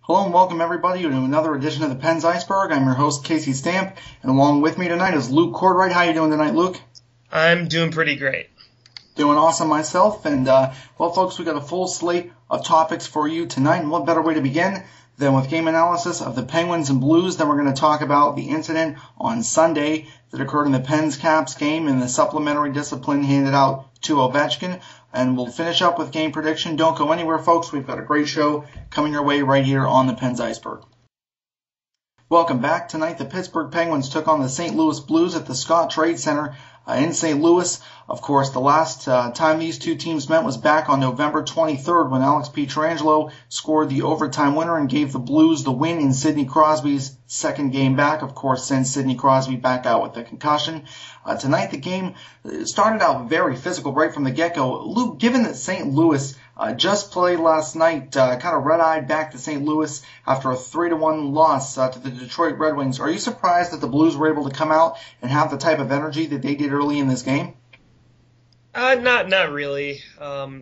Hello and welcome everybody to another edition of the Pens Iceberg. I'm your host Casey Stamp, and along with me tonight is Luke Cordwright. How you doing tonight, Luke? I'm doing pretty great. Doing awesome myself, and well folks, we got a full slate of topics for you tonight, and what better way to begin than with game analysis of the Penguins and Blues. Then we're going to talk about the incident on Sunday that occurred in the Pens-Caps game and the supplementary discipline handed out to Ovechkin. And we'll finish up with game prediction. Don't go anywhere, folks. We've got a great show coming your way right here on the Pens Iceberg. Welcome back. Tonight, the Pittsburgh Penguins took on the St. Louis Blues at the Scott Trade Center in St. Louis. Of course, the last time these two teams met was back on November 23rd when Alex Pietrangelo scored the overtime winner and gave the Blues the win in Sidney Crosby's second game back. Of course, sent Sidney Crosby back out with a concussion. Tonight, the game started out very physical right from the get-go. Luke, given that St. Louis just played last night, kind of red-eyed back to St. Louis after a 3-1 loss to the Detroit Red Wings, are you surprised that the Blues were able to come out and have the type of energy that they did early in this game? Not really.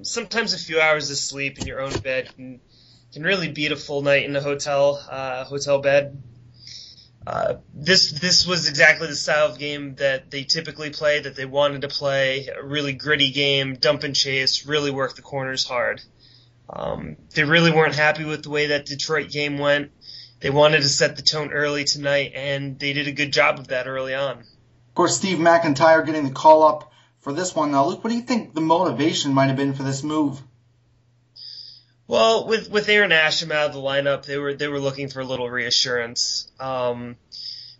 Sometimes a few hours of sleep in your own bed can really beat a full night in a hotel bed. This was exactly the style of game that they typically play, that they wanted to play, a really gritty game, dump and chase, really work the corners hard. They really weren't happy with the way that Detroit game went. They wanted to set the tone early tonight, and they did a good job of that early on. Of course, Steve McIntyre getting the call up for this one. Now, Luke, what do you think the motivation might have been for this move? Well, with Aaron Asham out of the lineup, they were looking for a little reassurance.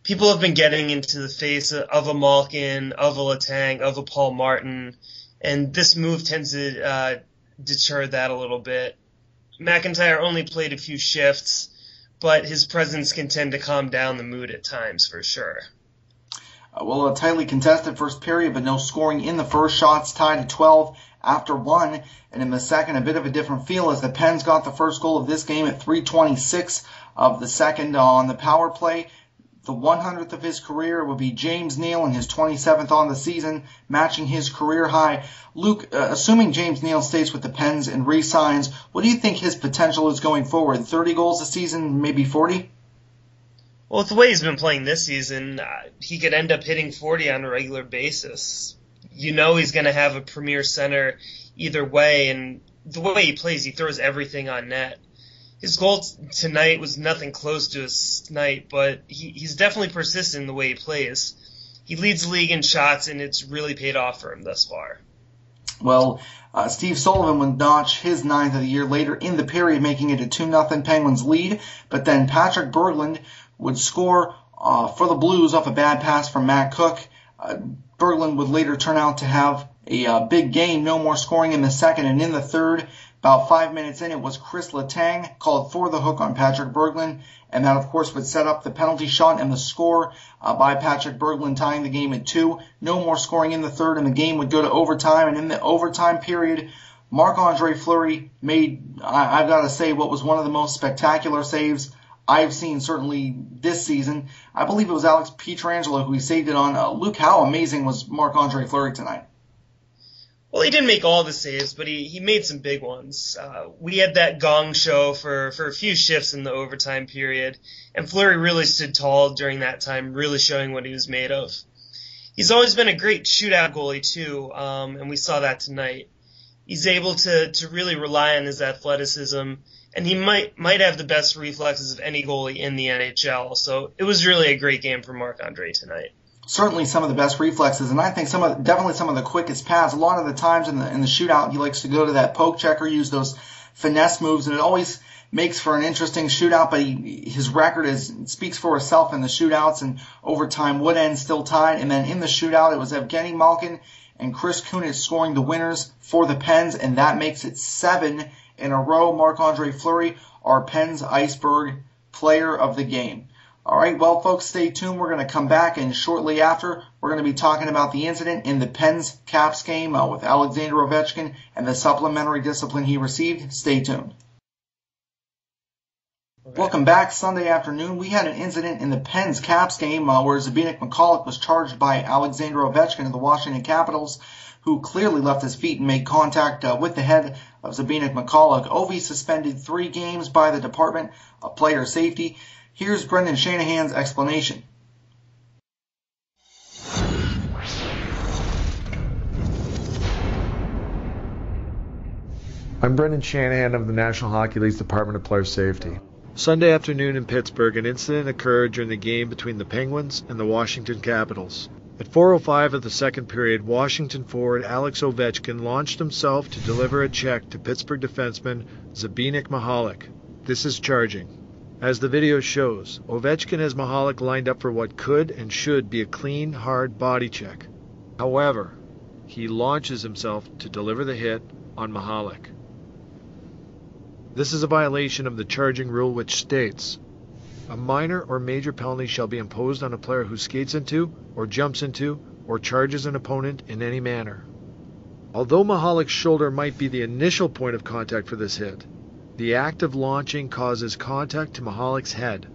People have been getting into the face of a Malkin, of a Letang, of a Paul Martin, and this move tends to deter that a little bit. McIntyre only played a few shifts, but his presence can tend to calm down the mood at times, for sure. Well, a tightly contested first period, but no scoring in the first. Shots tied at 12 after one. And in the second, a bit of a different feel as the Pens got the first goal of this game at 3:26 of the second on the power play. The 100th of his career would be James Neal and his 27th on the season, matching his career high. Luke, assuming James Neal stays with the Pens and re-signs, what do you think his potential is going forward? 30 goals a season, maybe 40? Well, with the way he's been playing this season, he could end up hitting 40 on a regular basis. You know he's going to have a premier center either way, and the way he plays, he throws everything on net. His goal tonight was nothing close to his night, but he's definitely persistent in the way he plays. He leads the league in shots, and it's really paid off for him thus far. Well, Steve Sullivan would notch his ninth of the year later in the period, making it a 2-0 Penguins lead, but then Patrick Berglund would score for the Blues off a bad pass from Matt Cook. Berglund would later turn out to have a big game, no more scoring in the second, and in the third, about 5 minutes in, it was Chris Letang called for the hook on Patrick Berglund, and that, of course, would set up the penalty shot and the score by Patrick Berglund, tying the game at 2. No more scoring in the third, and the game would go to overtime, and in the overtime period, Marc-Andre Fleury made, I've got to say, what was one of the most spectacular saves I've seen certainly this season. I believe it was Alex Pietrangelo who he saved it on. Luke, how amazing was Marc-Andre Fleury tonight? Well, he didn't make all the saves, but he made some big ones. We had that gong show for a few shifts in the overtime period, and Fleury really stood tall during that time, really showing what he was made of. He's always been a great shootout goalie, too, and we saw that tonight. He's able to really rely on his athleticism, and he might have the best reflexes of any goalie in the NHL. So it was really a great game for Marc-Andre tonight. Certainly some of the best reflexes, and I think definitely some of the quickest paths. A lot of the times in the shootout, he likes to go to that poke checker, use those finesse moves, and it always makes for an interesting shootout. But his record speaks for itself in the shootouts, and overtime would end still tied. And then in the shootout, it was Evgeny Malkin and Chris Kunitz scoring the winners for the Pens, and that makes it 7 in a row. Marc-Andre Fleury, our Pens Iceberg player of the game. All right, well, folks, stay tuned. We're going to come back, and shortly after, we're going to be talking about the incident in the Pens-Caps game with Alexander Ovechkin and the supplementary discipline he received. Stay tuned. Okay. Welcome back. Sunday afternoon, we had an incident in the Pens-Caps game where Zbigniew McCulloch was charged by Alexander Ovechkin of the Washington Capitals who clearly left his feet and made contact with the head of Zbynek McCulloch. Ovi suspended 3 games by the Department of Player Safety. Here's Brendan Shanahan's explanation. I'm Brendan Shanahan of the National Hockey League's Department of Player Safety. Sunday afternoon in Pittsburgh, an incident occurred during the game between the Penguins and the Washington Capitals. At 4:05 of the second period, Washington forward Alex Ovechkin launched himself to deliver a check to Pittsburgh defenseman Zbynek McCulloch. This is charging. As the video shows, Ovechkin has McCulloch lined up for what could and should be a clean, hard body check. However, he launches himself to deliver the hit on McCulloch. This is a violation of the charging rule, which states, a minor or major penalty shall be imposed on a player who skates into, or jumps into, or charges an opponent in any manner. Although McCulloch's shoulder might be the initial point of contact for this hit, the act of launching causes contact to McCulloch's head.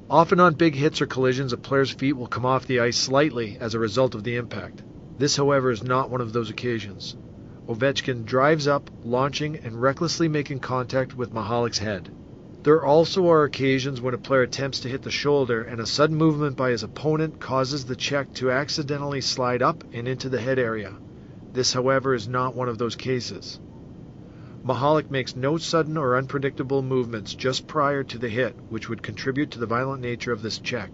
Often on big hits or collisions, a player's feet will come off the ice slightly as a result of the impact. This, however, is not one of those occasions. Ovechkin drives up, launching and recklessly making contact with McCulloch's head. There also are occasions when a player attempts to hit the shoulder and a sudden movement by his opponent causes the check to accidentally slide up and into the head area. This, however, is not one of those cases. McCulloch makes no sudden or unpredictable movements just prior to the hit, which would contribute to the violent nature of this check.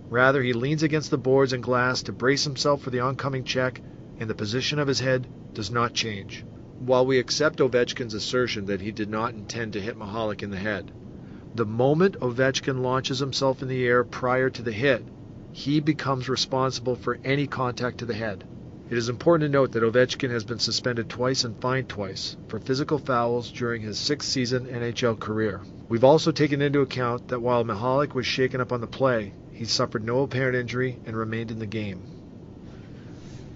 Rather, he leans against the boards and glass to brace himself for the oncoming check, and the position of his head does not change. While we accept Ovechkin's assertion that he did not intend to hit McCulloch in the head, the moment Ovechkin launches himself in the air prior to the hit, he becomes responsible for any contact to the head. It is important to note that Ovechkin has been suspended twice and fined twice for physical fouls during his 6th-season NHL career. We've also taken into account that while McCulloch was shaken up on the play, he suffered no apparent injury and remained in the game.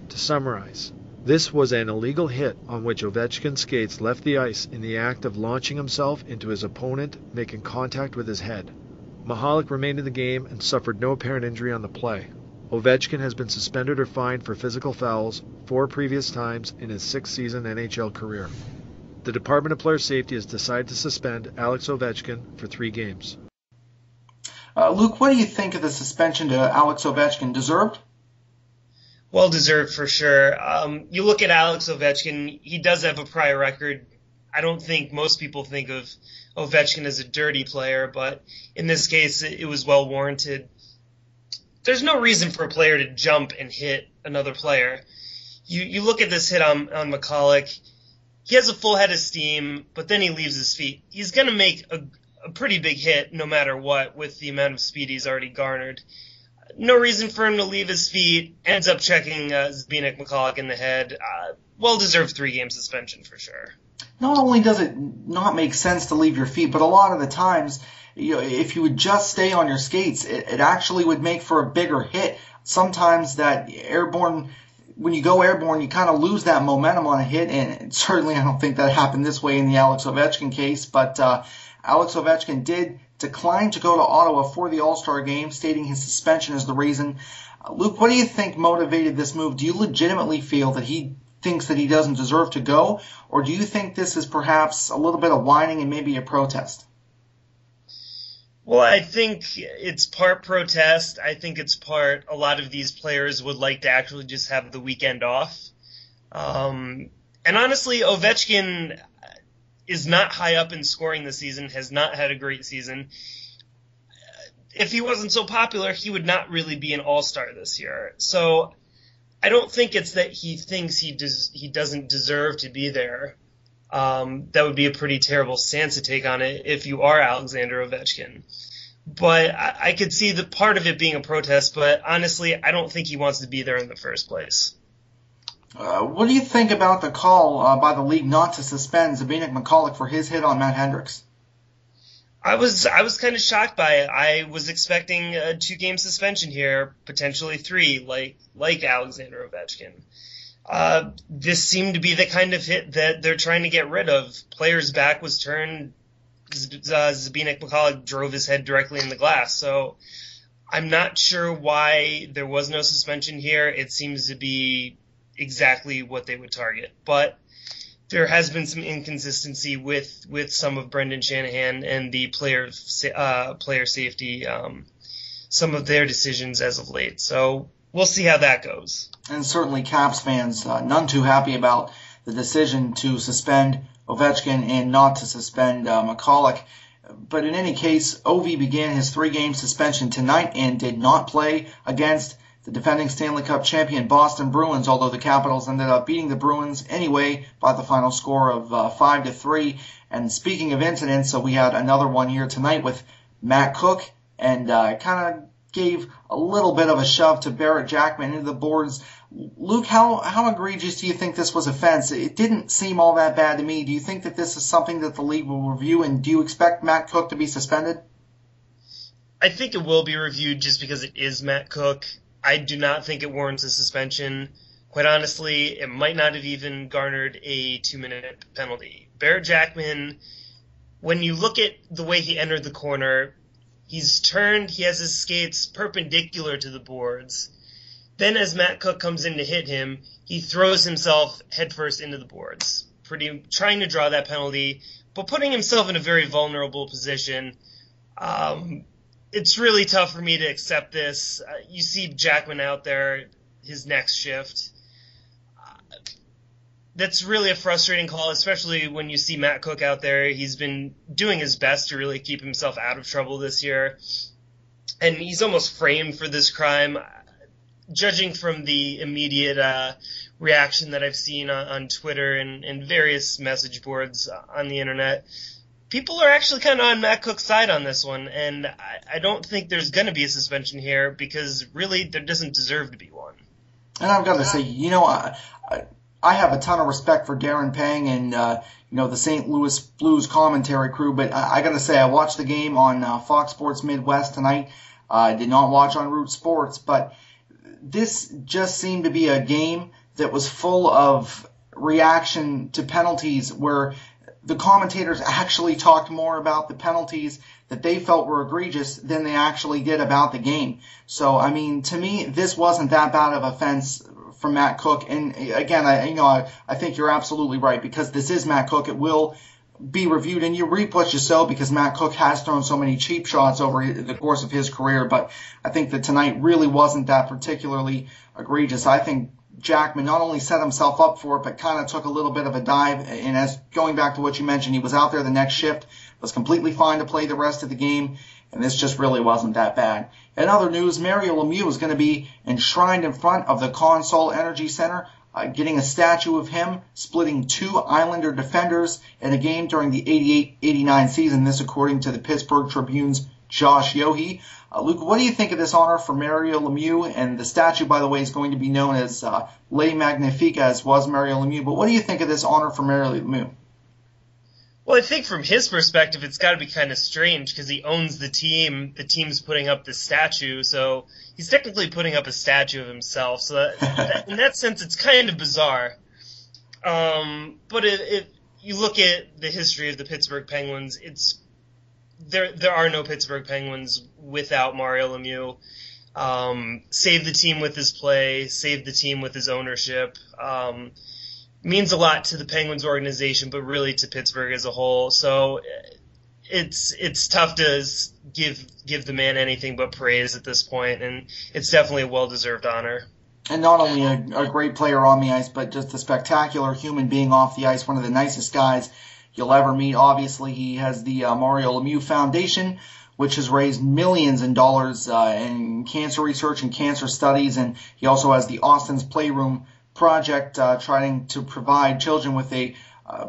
To summarize, this was an illegal hit on which Ovechkin's skates left the ice in the act of launching himself into his opponent, making contact with his head. McCulloch remained in the game and suffered no apparent injury on the play. Ovechkin has been suspended or fined for physical fouls 4 previous times in his 6th-season NHL career. The Department of Player Safety has decided to suspend Alex Ovechkin for 3 games. Luke, what do you think of the suspension to Alex Ovechkin? Deserved? Well deserved for sure. You look at Alex Ovechkin, he does have a prior record. I don't think most people think of Ovechkin as a dirty player, but in this case, it was well warranted. There's no reason for a player to jump and hit another player. You look at this hit on McCulloch, he has a full head of steam, but then he leaves his feet. He's going to make a pretty big hit no matter what with the amount of speed he's already garnered. No reason for him to leave his feet. Ends up checking Zbynek McCulloch in the head. Well-deserved 3-game suspension for sure. Not only does it not make sense to leave your feet, but a lot of the times, if you would just stay on your skates, it actually would make for a bigger hit. Sometimes that airborne, when you go airborne, you kind of lose that momentum on a hit, and certainly I don't think that happened this way in the Alex Ovechkin case, but Alex Ovechkin did decline to go to Ottawa for the All-Star game, stating his suspension is the reason. Luke, what do you think motivated this move? Do you legitimately feel that he thinks that he doesn't deserve to go, or do you think this is perhaps a little bit of whining and maybe a protest? Well, I think it's part protest. I think it's part a lot of these players would like to actually just have the weekend off. And honestly, Ovechkin is not high up in scoring this season, has not had a great season. If he wasn't so popular, he would not really be an all-star this year. So I don't think it's that he thinks he doesn't deserve to be there. That would be a pretty terrible stance to take on it if you are Alexander Ovechkin. But I could see the part of it being a protest, but honestly, I don't think he wants to be there in the first place. What do you think about the call by the league not to suspend Zbynek McCulloch for his hit on Matt Hendricks? I was kind of shocked by it. I was expecting a 2-game suspension here, potentially 3, like Alexander Ovechkin. This seemed to be the kind of hit that they're trying to get rid of. Player's back was turned. Zbynek McCulloch drove his head directly in the glass. So I'm not sure why there was no suspension here. It seems to be exactly what they would target. But there has been some inconsistency with some of Brendan Shanahan and the player safety, some of their decisions as of late. So we'll see how that goes. And certainly Caps fans, none too happy about the decision to suspend Ovechkin and not to suspend McCulloch. But in any case, Ovi began his 3-game suspension tonight and did not play against the defending Stanley Cup champion Boston Bruins, although the Capitals ended up beating the Bruins anyway by the final score of 5-3. And speaking of incidents, so we had another one here tonight with Matt Cook, and kind of gave a little bit of a shove to Barrett Jackman into the boards. Luke, how egregious do you think this was offense? It didn't seem all that bad to me. Do you think that this is something that the league will review, and do you expect Matt Cook to be suspended? I think it will be reviewed just because it is Matt Cook. I do not think it warrants a suspension. Quite honestly, it might not have even garnered a 2-minute penalty. Barrett Jackman, when you look at the way he entered the corner, he's turned, he has his skates perpendicular to the boards. Then as Matt Cook comes in to hit him, he throws himself headfirst into the boards, trying to draw that penalty, but putting himself in a very vulnerable position. It's really tough for me to accept this. You see Jackman out there, his next shift. That's really a frustrating call, especially when you see Matt Cook out there. He's been doing his best to really keep himself out of trouble this year. And he's almost framed for this crime. Judging from the immediate reaction that I've seen on Twitter and various message boards on the internet, people are actually kind of on Matt Cook's side on this one, and I don't think there's going to be a suspension here because really there doesn't deserve to be one. And I've got to say, I have a ton of respect for Darren Pang and the St. Louis Blues commentary crew, but I got to say I watched the game on Fox Sports Midwest tonight. I did not watch on Root Sports, but this just seemed to be a game that was full of reaction to penalties where the commentators actually talked more about the penalties that they felt were egregious than they actually did about the game. So, I mean, to me, this wasn't that bad of offense from Matt Cook. And again, I think you're absolutely right because this is Matt Cook. It will be reviewed, and you reap what you sow because Matt Cook has thrown so many cheap shots over the course of his career. But I think that tonight really wasn't that particularly egregious. I think Jackman not only set himself up for it, but kind of took a little bit of a dive. And as going back to what you mentioned, he was out there the next shift, was completely fine to play the rest of the game, and this just really wasn't that bad. In other news, Mario Lemieux is going to be enshrined in front of the Consol Energy Center, getting a statue of him splitting 2 Islander defenders in a game during the 88-89 season. This according to the Pittsburgh Tribune's Josh Yohe. Luke, what do you think of this honor for Mario Lemieux? And the statue, by the way, is going to be known as Le Magnifique, as was Mario Lemieux. But what do you think of this honor for Mario Lemieux? Well, I think from his perspective, it's got to be kind of strange because he owns the team. The team's putting up this statue, so he's technically putting up a statue of himself. So in that sense, it's kind of bizarre. But if you look at the history of the Pittsburgh Penguins, there are no Pittsburgh Penguins without Mario Lemieux. Saved the team with his play, saved the team with his ownership. Means a lot to the Penguins organization, but really to Pittsburgh as a whole. So it's tough to give the man anything but praise at this point, and it's definitely a well-deserved honor. And not only a great player on the ice, but just a spectacular human being off the ice, one of the nicest guys you'll ever meet. Obviously, he has the Mario Lemieux Foundation, which has raised millions in dollars in cancer research and cancer studies, and he also has the Austin's Playroom project trying to provide children with a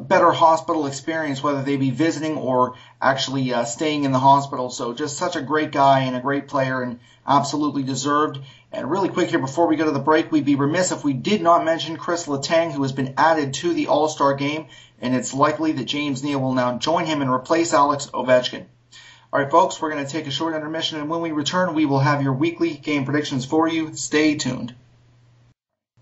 better hospital experience, whether they be visiting or actually staying in the hospital. So just such a great guy and a great player and absolutely deserved. And really quick here before we go to the break, we'd be remiss if we did not mention Chris Letang, who has been added to the All-Star game, and it's likely that James Neal will now join him and replace Alex Ovechkin. All right, folks, we're going to take a short intermission, and when we return, we will have your weekly game predictions for you. Stay tuned.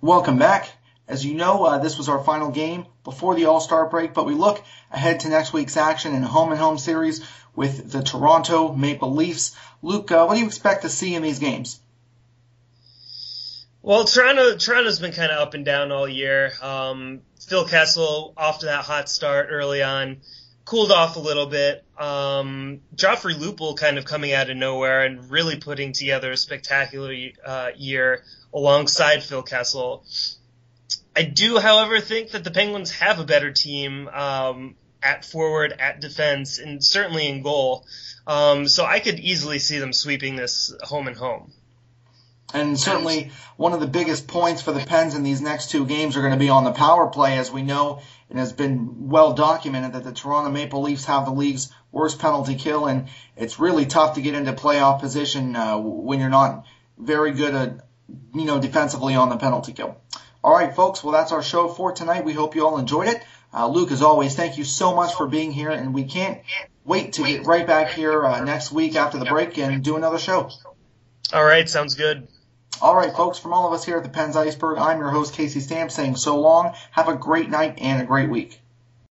Welcome back. As you know, this was our final game before the All-Star break, but we look ahead to next week's action in a home-and-home series with the Toronto Maple Leafs. Luke, what do you expect to see in these games? Well, Toronto's been kind of up and down all year. Phil Kessel off to that hot start early on, cooled off a little bit. Joffrey Lupul kind of coming out of nowhere and really putting together a spectacular year alongside Phil Kessel. I do, however, think that the Penguins have a better team at forward, at defense, and certainly in goal. So I could easily see them sweeping this home and home. And certainly one of the biggest points for the Pens in these next two games are going to be on the power play. As we know, it has been well documented that the Toronto Maple Leafs have the league's worst penalty kill, and it's really tough to get into playoff position when you're not very good at, defensively on the penalty kill. All right, folks, well, that's our show for tonight. We hope you all enjoyed it. Luke, as always, thank you so much for being here, and we can't wait to get right back here next week after the break and do another show. All right, sounds good. All right, folks, from all of us here at the Pens Iceberg, I'm your host, Casey Stamp, saying so long, have a great night, and a great week.